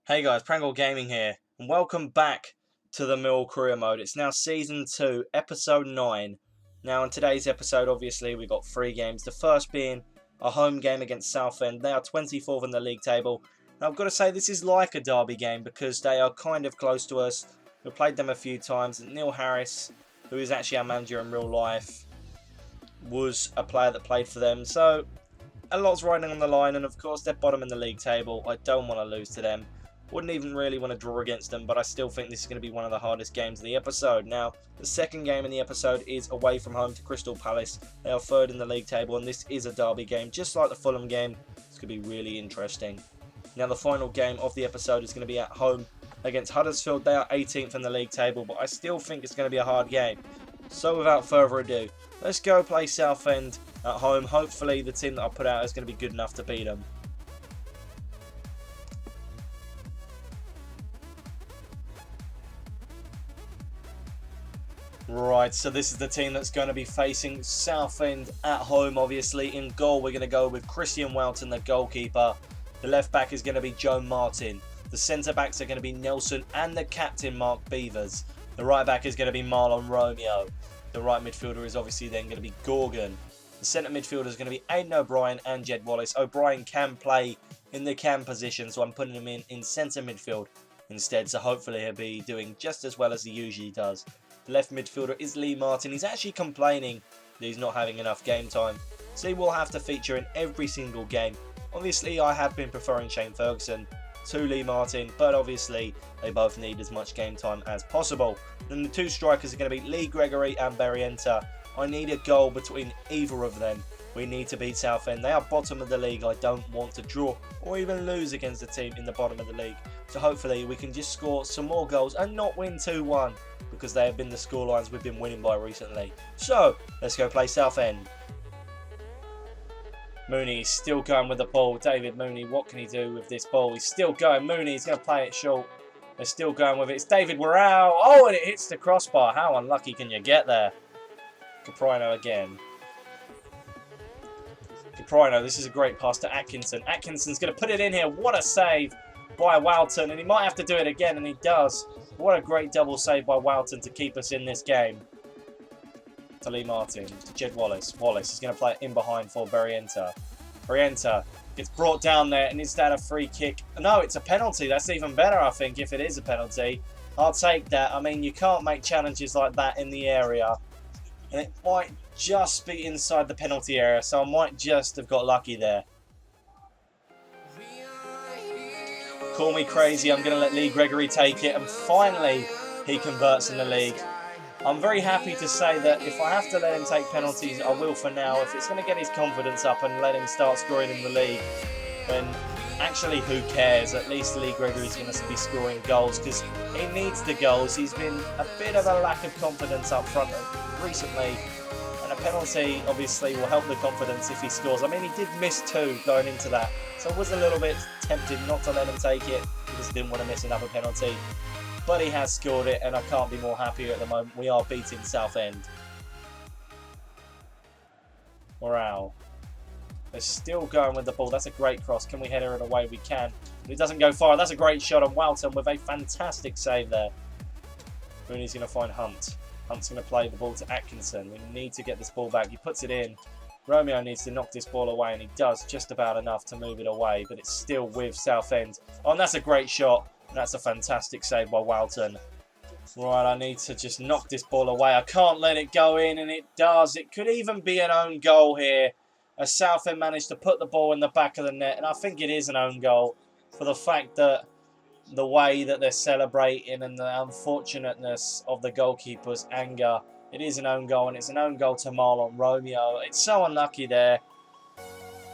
Hey guys, Prangell Gaming here, and welcome back to the Millwall Career Mode. It's now Season 2, Episode 9. Now in today's episode, obviously, we got 3 games. The first being a home game against Southend. They are 24th in the league table. And I've got to say, this is like a derby game because they are kind of close to us. We've played them a few times. Neil Harris, who is actually our manager in real life, was a player that played for them. So, a lot's riding on the line, and of course, they're bottom in the league table. I don't want to lose to them. Wouldn't even really want to draw against them, but I still think this is going to be one of the hardest games of the episode. Now, the second game in the episode is away from home to Crystal Palace. They are third in the league table, and this is a derby game, just like the Fulham game. It's going to be really interesting. Now, the final game of the episode is going to be at home against Huddersfield. They are 18th in the league table, but I still think it's going to be a hard game. So, without further ado, let's go play Southend at home. Hopefully, the team that I put out is going to be good enough to beat them. Right, so this is the team that's going to be facing Southend at home, obviously. In goal, we're going to go with Christian Welton, the goalkeeper. The left back is going to be Joe Martin. The centre backs are going to be Nelson and the captain, Mark Beavers. The right back is going to be Marlon Romeo. The right midfielder is obviously then going to be Gorgon. The centre midfielder is going to be Aidan O'Brien and Jed Wallace. O'Brien can play in the cam position, so I'm putting him in centre midfield instead. So hopefully he'll be doing just as well as he usually does. The left midfielder is Lee Martin. He's actually complaining that he's not having enough game time, so he will have to feature in every single game. Obviously, I have been preferring Shane Ferguson to Lee Martin, but obviously they both need as much game time as possible. Then the two strikers are going to be Lee Gregory and Barrienta. I need a goal between either of them. We need to beat Southend. They are bottom of the league. I don't want to draw or even lose against a team in the bottom of the league. So hopefully we can just score some more goals and not win 2-1 because they have been the scorelines we've been winning by recently. So let's go play Southend. Mooney still going with the ball. David Mooney, what can he do with this ball? He's still going. Mooney's going to play it short. They're still going with it. It's David Warrell. Oh, and it hits the crossbar. How unlucky can you get there? Caprino again. Caprino, this is a great pass to Atkinson. Atkinson's going to put it in here. What a save by Walton. And he might have to do it again, and he does. What a great double save by Walton to keep us in this game. To Lee Martin, to Jed Wallace. Wallace is going to play it in behind for Barrienta. Barrienta gets brought down there, and is that a free kick? No, it's a penalty. That's even better, I think, if it is a penalty. I'll take that. I mean, you can't make challenges like that in the area. And it might just be inside the penalty area, so I might just have got lucky there. Call me crazy, I'm going to let Lee Gregory take it, and finally he converts in the league. I'm very happy to say that if I have to let him take penalties, I will for now. If it's going to get his confidence up and let him start scoring in the league, then actually who cares? At least Lee Gregory's going to be scoring goals because he needs the goals. He's been a bit of a lack of confidence up front recently, and a penalty obviously will help the confidence if he scores. I mean, he did miss 2 going into that, so I was a little bit tempted not to let him take it because he didn't want to miss another penalty. But he has scored it, and I can't be more happier at the moment. We are beating Southend. Wow. They're still going with the ball. That's a great cross. Can we header it away? We can. But it doesn't go far. That's a great shot on Walton with a fantastic save there. Mooney's going to find Hunt. Hunt's going to play the ball to Atkinson. We need to get this ball back. He puts it in. Romeo needs to knock this ball away, and he does just about enough to move it away, but it's still with Southend. Oh, and that's a great shot. That's a fantastic save by Walton. Right, I need to just knock this ball away. I can't let it go in, and it does. It could even be an own goal here, as Southend managed to put the ball in the back of the net, and I think it is an own goal for the fact that the way that they're celebrating and the unfortunateness of the goalkeeper's anger. It is an own goal, and it's an own goal to Marlon Romeo. It's so unlucky there,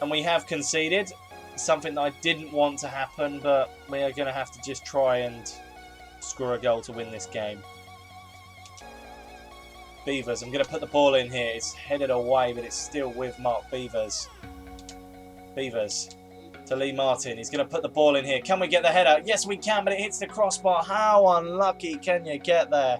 and we have conceded. Something that I didn't want to happen, but we are going to have to just try and score a goal to win this game. Beavers, I'm going to put the ball in here. It's headed away, but it's still with Mark Beavers. Beavers to Lee Martin. He's going to put the ball in here. Can we get the header? Yes, we can, but it hits the crossbar. How unlucky can you get there?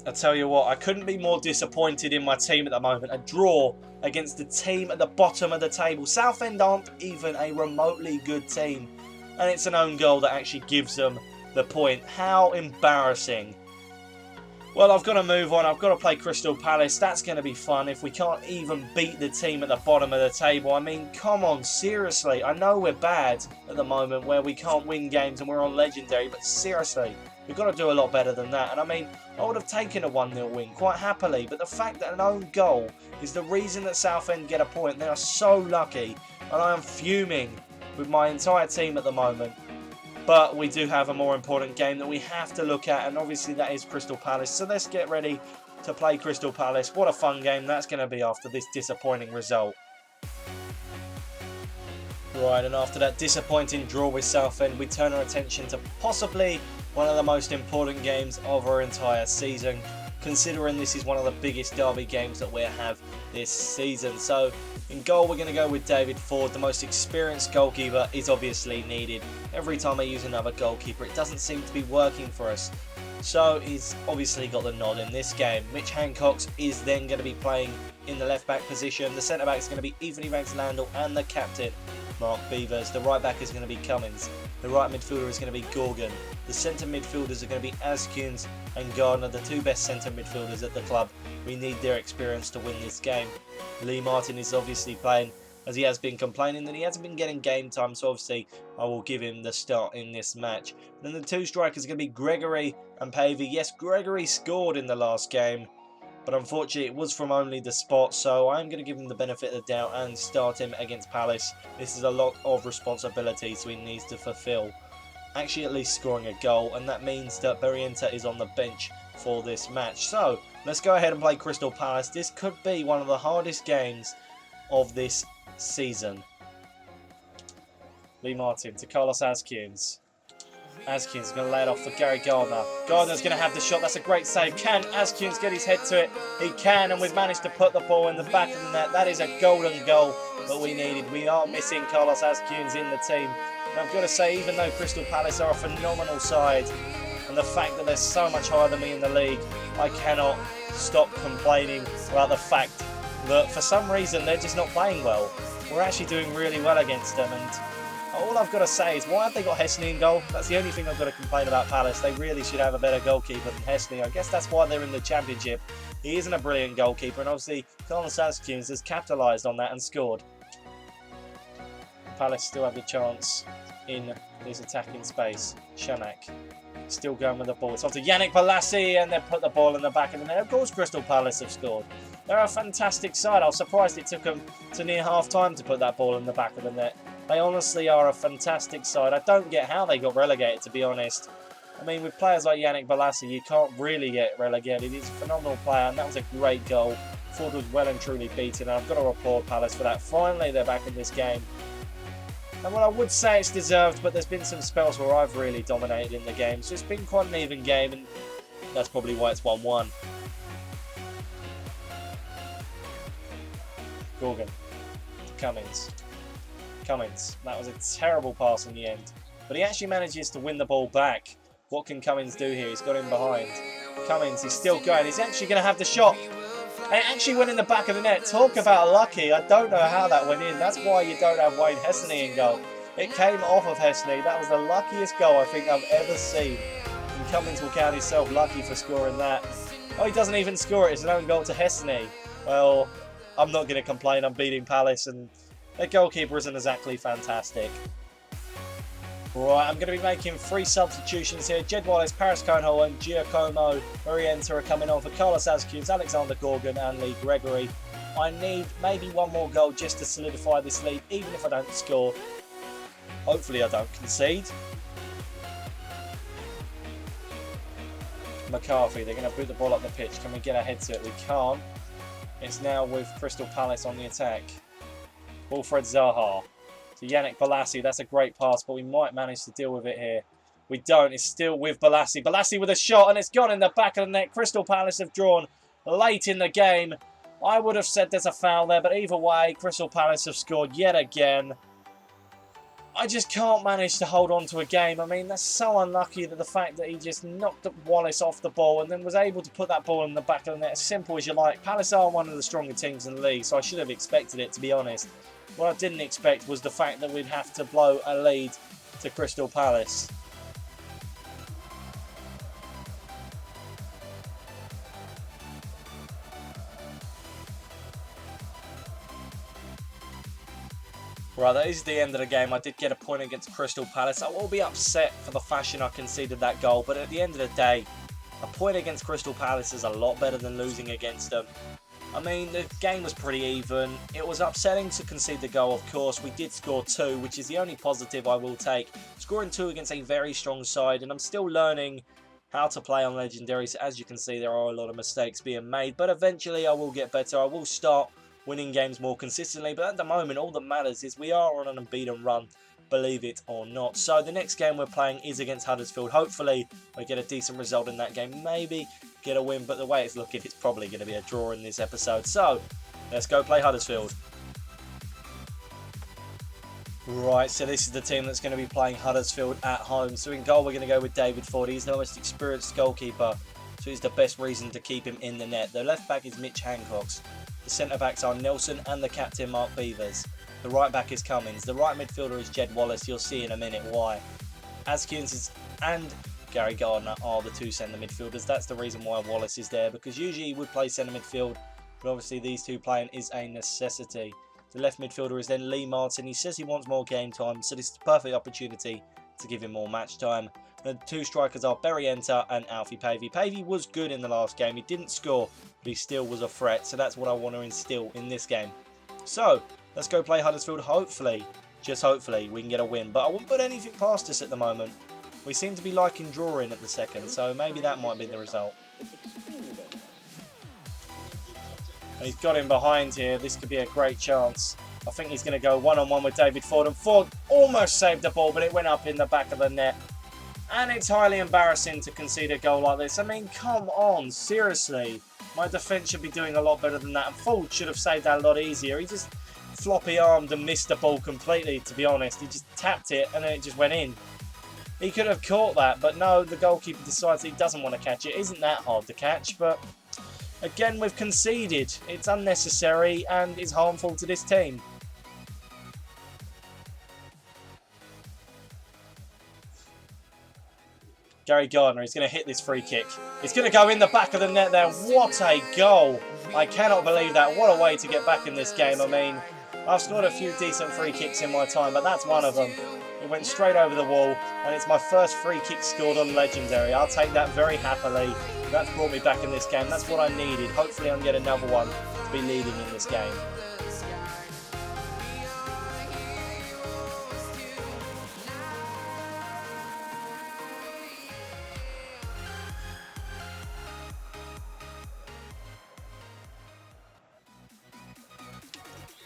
I tell you what, I couldn't be more disappointed in my team at the moment. A draw against the team at the bottom of the table. Southend aren't even a remotely good team. and it's an own goal that actually gives them the point. How embarrassing. Well, I've got to move on. I've got to play Crystal Palace. That's going to be fun if we can't even beat the team at the bottom of the table. I mean, come on, seriously. I know we're bad at the moment where we can't win games and we're on Legendary, but seriously, we've got to do a lot better than that. And I mean, I would have taken a 1-0 win quite happily, but the fact that an own goal is the reason that Southend get a point, they are so lucky, and I am fuming with my entire team at the moment. But we do have a more important game that we have to look at, and obviously that is Crystal Palace. So let's get ready to play Crystal Palace. What a fun game that's going to be after this disappointing result. Right, and after that disappointing draw with Southend, we turn our attention to possibly one of the most important games of our entire season, considering this is one of the biggest derby games that we have this season. So in goal, we're going to go with David Ford. The most experienced goalkeeper is obviously needed. Every time I use another goalkeeper, it doesn't seem to be working for us. So he's obviously got the nod in this game. Mitch Hancock is then going to be playing in the left-back position. The centre-back is going to be Anthony Van and the captain, Mark Beavers. The right-back is going to be Cummins. The right midfielder is going to be Gorgon. The centre midfielders are going to be Askins and Gardner, the two best centre midfielders at the club. We need their experience to win this game. Lee Martin is obviously playing, as he has been complaining that he hasn't been getting game time, so obviously I will give him the start in this match. Then the two strikers are going to be Gregory and Pavey. Yes, Gregory scored in the last game, but unfortunately it was from only the spot, so I'm going to give him the benefit of the doubt and start him against Palace. This is a lot of responsibility, so he needs to fulfil actually at least scoring a goal, and that means that Berrienta is on the bench for this match. So let's go ahead and play Crystal Palace. This could be one of the hardest games of this season. Lee Martin to Carlos Askins. Askins is going to lay it off for Gary Gardner. Gardner's going to have the shot. That's a great save. Can Askins get his head to it? He can, and we've managed to put the ball in the back of the net. That is a golden goal that we needed. We are missing Carlos Askins in the team. And I've got to say, even though Crystal Palace are a phenomenal side, and the fact that they're so much higher than me in the league, I cannot stop complaining about the fact that for some reason they're just not playing well. We're actually doing really well against them, and all I've got to say is, why have they got Hesney in goal? That's the only thing I've got to complain about Palace. They really should have a better goalkeeper than Hesney. I guess that's why they're in the Championship. He isn't a brilliant goalkeeper, and obviously Carlos Askins has capitalised on that and scored. Palace still have the chance in this attacking space. Shanak still going with the ball. It's off to Yannick Bolasie, and they put the ball in the back of the net. Of course Crystal Palace have scored. They're a fantastic side. I was surprised it took them to near half-time to put that ball in the back of the net. They honestly are a fantastic side. I don't get how they got relegated, to be honest. I mean, with players like Yannick Bolasie, you can't really get relegated. He's a phenomenal player, and that was a great goal. Ford was well and truly beaten, and I've got to applaud Palace for that. Finally, they're back in this game. And well, I would say it's deserved, but there's been some spells where I've really dominated in the game. So it's been quite an even game, and that's probably why it's 1-1. Gorgon. Cummins. That was a terrible pass in the end. But he actually manages to win the ball back. What can Cummins do here? He's got him behind. Cummins, he's still going. He's actually going to have the shot. And it actually went in the back of the net. Talk about lucky. I don't know how that went in. That's why you don't have Wayne Hesney in goal. It came off of Hesney. That was the luckiest goal I think I've ever seen. And Cummins will count himself lucky for scoring that. Oh, he doesn't even score it. It's an own goal to Hesney. Well, I'm not going to complain. I'm beating Palace, and their goalkeeper isn't exactly fantastic. Right, I'm going to be making 3 substitutions here. Jed Wallace, Paris Conehoe and Giacomo Berrienta are coming on for Carlos Askins, Alexander Gorgon and Lee Gregory. I need maybe one more goal just to solidify this lead, even if I don't score. Hopefully I don't concede. McCarthy, they're going to boot the ball up the pitch. Can we get ahead to it? We can't. It's now with Crystal Palace on the attack. Wilfred Zaha. To Yannick Bolasie, that's a great pass, but we might manage to deal with it here. We don't, it's still with Bolasie. Bolasie with a shot, and it's gone in the back of the net. Crystal Palace have drawn late in the game. I would have said there's a foul there, but either way, Crystal Palace have scored yet again. I just can't manage to hold on to a game. I mean, that's so unlucky that the fact that he just knocked Wallace off the ball and then was able to put that ball in the back of the net, as simple as you like. Palace are one of the stronger teams in the league, so I should have expected it, to be honest. What I didn't expect was the fact that we'd have to blow a lead to Crystal Palace. Right, that is the end of the game. I did get a point against Crystal Palace. I will be upset for the fashion I conceded that goal, but at the end of the day, a point against Crystal Palace is a lot better than losing against them. I mean, the game was pretty even. It was upsetting to concede the goal, of course. We did score 2, which is the only positive I will take. Scoring 2 against a very strong side, and I'm still learning how to play on Legendary. So as you can see, there are a lot of mistakes being made, but eventually I will get better. I will start winning games more consistently, but at the moment all that matters is we are on an unbeaten run, believe it or not. So the next game we're playing is against Huddersfield. Hopefully we get a decent result in that game, maybe get a win, but the way it's looking, it's probably going to be a draw in this episode. So let's go play Huddersfield. Right, so this is the team that's going to be playing Huddersfield at home. So in goal we're going to go with David Ford. He's the most experienced goalkeeper, so he's the best reason to keep him in the net. The left back is Mitch Hancox. The centre-backs are Nelson and the captain Mark Beavers. The right-back is Cummins. The right midfielder is Jed Wallace. You'll see in a minute why. Askins and Gary Gardner are the 2 centre midfielders. That's the reason why Wallace is there, because usually he would play centre midfield, but obviously these 2 playing is a necessity. The left midfielder is then Lee Martin. He says he wants more game time, so this is the perfect opportunity to give him more match time. The 2 strikers are Barry Enter and Alfie Pavey. Pavey was good in the last game. He didn't score, but he still was a threat. So that's what I want to instill in this game. So let's go play Huddersfield. Hopefully, just hopefully, we can get a win. But I wouldn't put anything past us at the moment. We seem to be liking drawing at the second, so maybe that might be the result. And he's got him behind here. This could be a great chance. I think he's going to go one-on-one with David Ford. And Ford almost saved the ball, but it went up in the back of the net. And it's highly embarrassing to concede a goal like this. I mean, come on, seriously. My defence should be doing a lot better than that. And Ford should have saved that a lot easier. He just floppy-armed and missed the ball completely, to be honest. He just tapped it and then it just went in. He could have caught that, but no, the goalkeeper decides he doesn't want to catch it. It isn't that hard to catch, but again, we've conceded. It's unnecessary and it's harmful to this team. Gary Gardner is going to hit this free kick. It's going to go in the back of the net there. What a goal. I cannot believe that. What a way to get back in this game. I mean, I've scored a few decent free kicks in my time, but that's one of them. It went straight over the wall, and it's my first free kick scored on Legendary. I'll take that very happily. That's brought me back in this game. That's what I needed. Hopefully I can get another one to be leading in this game.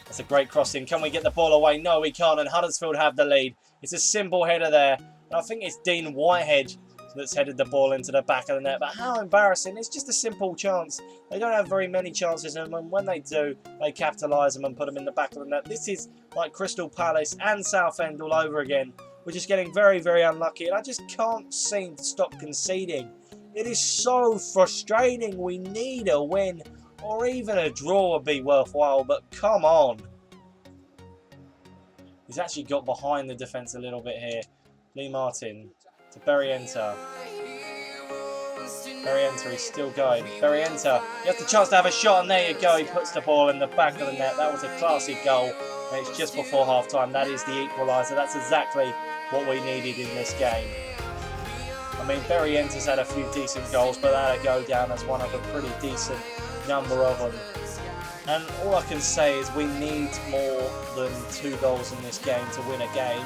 That's a great crossing. Can we get the ball away? No, we can't. And Huddersfield have the lead. It's a simple header there. And I think it's Dean Whitehead that's headed the ball into the back of the net. But how embarrassing. It's just a simple chance. They don't have very many chances. And when they do, they capitalise them and put them in the back of the net. This is like Crystal Palace and Southend all over again. We're just getting very, very unlucky. And I just can't seem to stop conceding. It is so frustrating. We need a win. Or even a draw would be worthwhile, but come on. He's actually got behind the defence a little bit here. Lee Martin to Barry Enter. Barry Enter is still going. Barry Enter, he has the chance to have a shot, and there you go. He puts the ball in the back of the net. That was a classy goal, and it's just before half-time. That is the equaliser. That's exactly what we needed in this game. I mean, Barry Enter's had a few decent goals, but that'll go down as one of a pretty decent number of them. And all I can say is we need more than 2 goals in this game to win a game.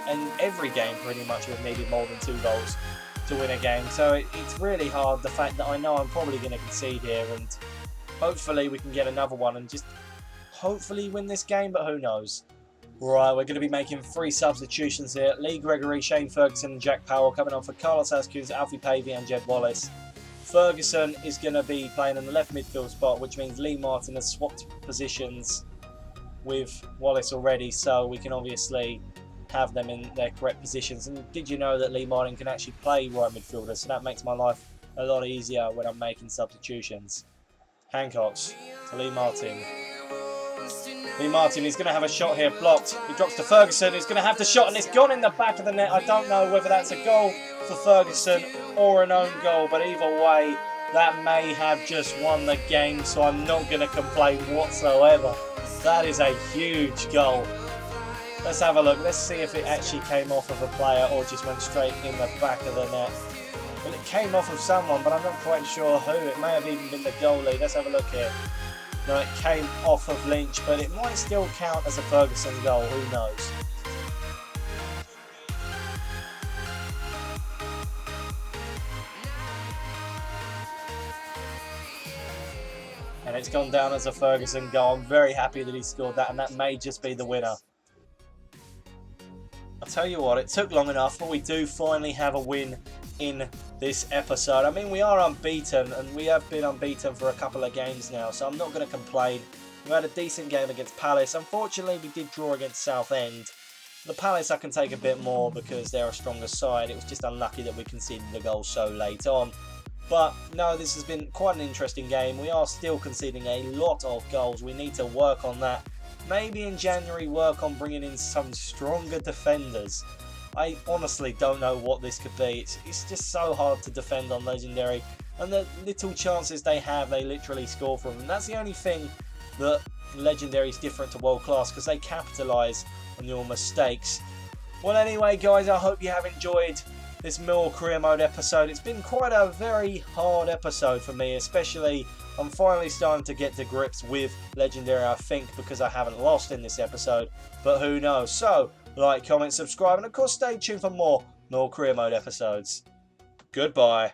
And every game pretty much we've needed more than 2 goals to win a game. So it's really hard, the fact that I know I'm probably going to concede here, and hopefully we can get another one and just hopefully win this game, but who knows. Right, we're going to be making 3 substitutions here. Lee Gregory, Shane Ferguson and Jack Powell coming on for Carlos Askins, Alfie Pavey and Jed Wallace. Ferguson is going to be playing in the left midfield spot, which means Lee Martin has swapped positions with Wallace already, so we can obviously have them in their correct positions. And did you know that Lee Martin can actually play right midfielder? So that makes my life a lot easier when I'm making substitutions. Hancox to Lee Martin. Lee Martin, he's going to have a shot here, blocked. He drops to Ferguson, he's going to have the shot, and it's gone in the back of the net. I don't know whether that's a goal for Ferguson or an own goal, but either way, that may have just won the game, so I'm not going to complain whatsoever. That is a huge goal. Let's have a look. Let's see if it actually came off of a player or just went straight in the back of the net. Well, it came off of someone, but I'm not quite sure who. It may have even been the goalie. Let's have a look here. No, it came off of Lynch, but it might still count as a Ferguson goal. Who knows? And it's gone down as a Ferguson goal. I'm very happy that he scored that, and that may just be the winner. I'll tell you what, it took long enough, but we do finally have a win in this episode. I mean, we are unbeaten, and we have been unbeaten for a couple of games now, so I'm not going to complain. We had a decent game against Palace. Unfortunately, we did draw against Southend. The Palace I can take a bit more because they're a stronger side. It was just unlucky that we conceded the goal so late on. But no, this has been quite an interesting game. We are still conceding a lot of goals. We need to work on that. Maybe in January work on bringing in some stronger defenders. I honestly don't know what this could be. It's just so hard to defend on Legendary. And the little chances they have, they literally score from. And that's the only thing that Legendary is different to World Class, because they capitalise on your mistakes. Well, anyway, guys, I hope you have enjoyed this Millwall Career Mode episode. It's been quite a very hard episode for me, especially I'm finally starting to get to grips with Legendary, I think, because I haven't lost in this episode, but who knows. So, like, comment, subscribe, and of course stay tuned for more Millwall Career Mode episodes. Goodbye.